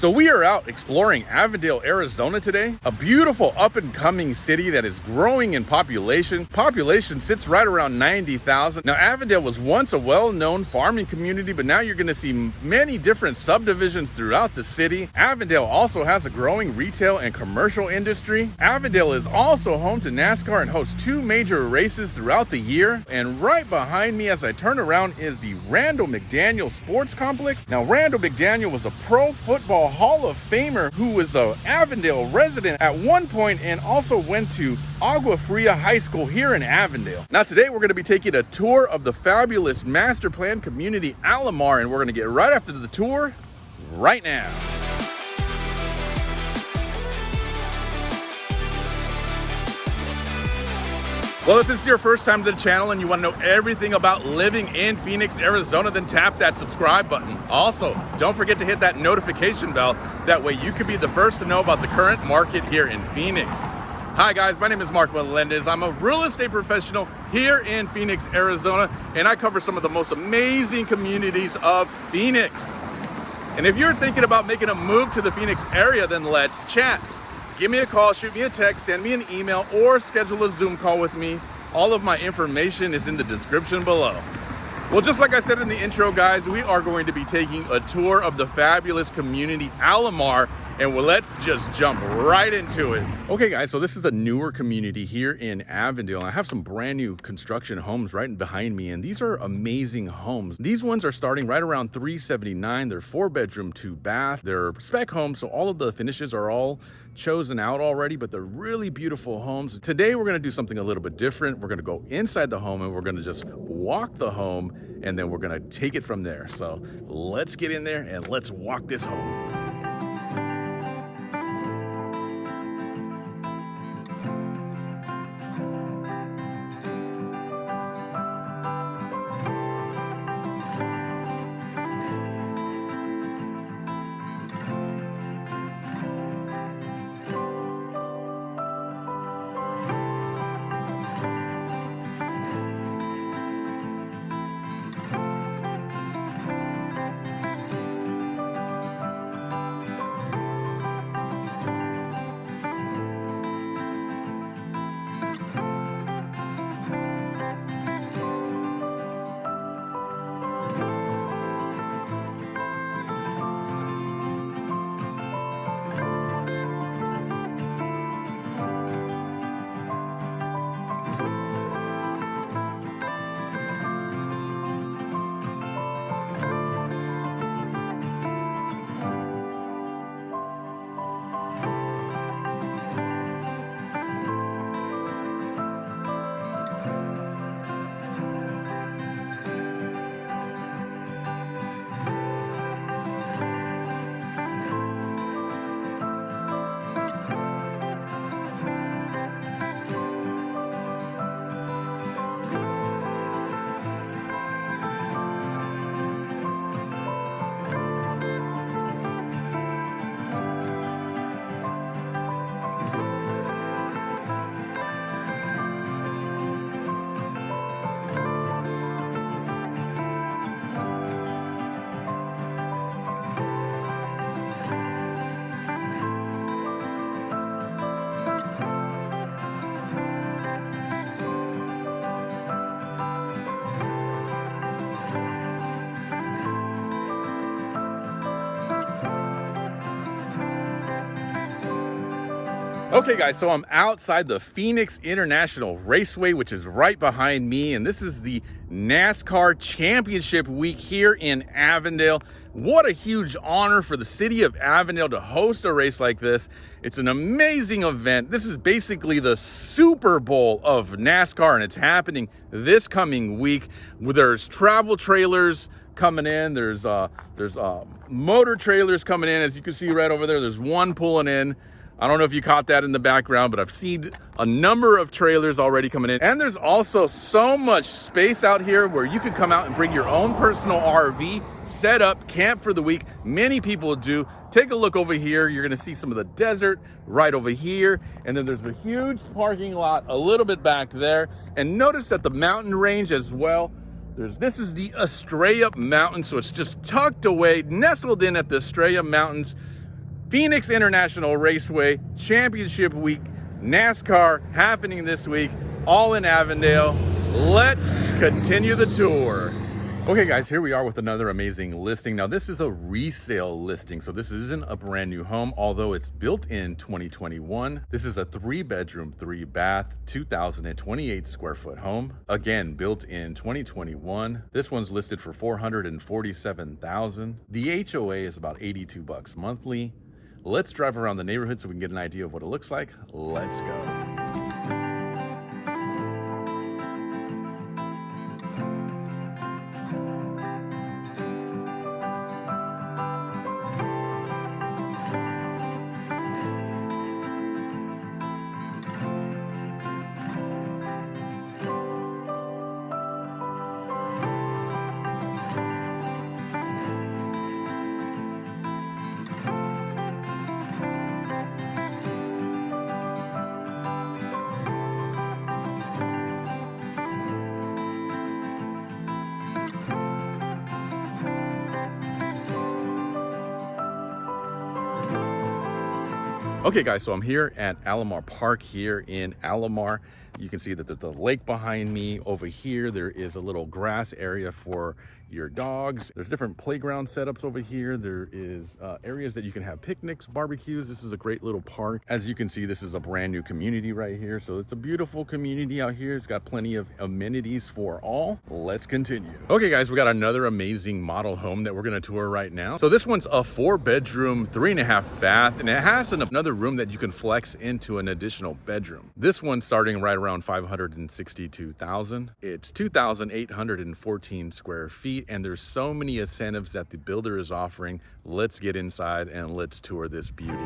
So we are out exploring Avondale, Arizona today, a beautiful up-and-coming city that is growing in population. Population sits right around 90,000. Now, Avondale was once a well-known farming community, but now you're going to see many different subdivisions throughout the city. Avondale also has a growing retail and commercial industry. Avondale is also home to Nascar and hosts 2 major races throughout the year. And right behind me as I turn around is the Randall McDaniel Sports Complex. Now, Randall McDaniel was a pro football Hall of Famer who was an Avondale resident at one point and also went to Agua Fria High School here in Avondale. Now today we're going to be taking a tour of the fabulous master plan community Alamar, and we're going to get right after the tour right now. Well, if this is your first time to the channel and you want to know everything about living in Phoenix, Arizona, then tap that subscribe button. Also, don't forget to hit that notification bell. That way you can be the first to know about the current market here in Phoenix. Hi guys, my name is Mark Melendez. I'm a real estate professional here in Phoenix, Arizona, and I cover some of the most amazing communities of Phoenix. And if you're thinking about making a move to the Phoenix area, then let's chat. Give me a call, shoot me a text, send me an email, or schedule a Zoom call with me. All of my information is in the description below. Well, just like I said in the intro, guys, we are going to be taking a tour of the fabulous community Alamar, and let's just jump right into it. Okay, guys, so this is a newer community here in Avondale. I have some brand new construction homes right behind me, and these are amazing homes. These ones are starting right around $379. They're 4-bedroom, 2-bath. They're spec homes, so all of the finishes are all chosen out already, but they're really beautiful homes. Today, we're gonna do something a little bit different. We're gonna go inside the home and we're gonna just walk the home, and then we're gonna take it from there. So let's get in there and let's walk this home. Okay guys, so I'm outside the Phoenix International Raceway, which is right behind me, and this is the NASCAR Championship Week here in Avondale. What a huge honor for the city of Avondale to host a race like this. It's an amazing event. This is basically the Super Bowl of NASCAR, and it's happening this coming week. There's travel trailers coming in, there's motor trailers coming in. As you can see right over there, there's one pulling in. I don't know if you caught that in the background, but I've seen a number of trailers already coming in. And there's also so much space out here where you can come out and bring your own personal RV, set up, camp for the week. Many people do. Take a look over here. You're gonna see some of the desert right over here. And then there's a huge parking lot a little bit back there. And notice that the mountain range as well. This is the Estrella Mountain, so it's just tucked away, nestled in at the Estrella Mountains. Phoenix International Raceway, Championship Week, NASCAR happening this week, all in Avondale. Let's continue the tour. Okay guys, here we are with another amazing listing. Now this is a resale listing, so this isn't a brand new home, although it's built in 2021. This is a 3-bedroom, 3-bath, 2,028 square foot home. Again, built in 2021. This one's listed for $447,000. The HOA is about $82 monthly. Let's drive around the neighborhood so we can get an idea of what it looks like. Let's go. Okay guys, so I'm here at Alamar Park here in Alamar. You can see that there's a lake behind me. Over here, there is a little grass area for your dogs. There's different playground setups over here. There is areas that you can have picnics, barbecues. This is a great little park. As you can see, this is a brand new community right here. So it's a beautiful community out here. It's got plenty of amenities for all. Let's continue. Okay guys, we got another amazing model home that we're gonna tour right now. So this one's a 4-bedroom, 3.5 bath, and it has another room that you can flex into an additional bedroom. This one's starting right around $562,000. It's 2,814 square feet, and there's so many incentives that the builder is offering. Let's get inside and let's tour this beauty.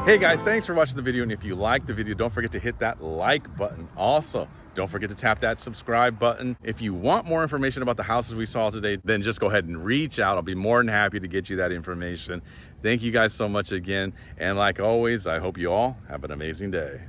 Hey guys, thanks for watching the video. And if you liked the video, don't forget to hit that like button. Also, don't forget to tap that subscribe button. If you want more information about the houses we saw today, then just go ahead and reach out. I'll be more than happy to get you that information. Thank you guys so much again. And like always, I hope you all have an amazing day.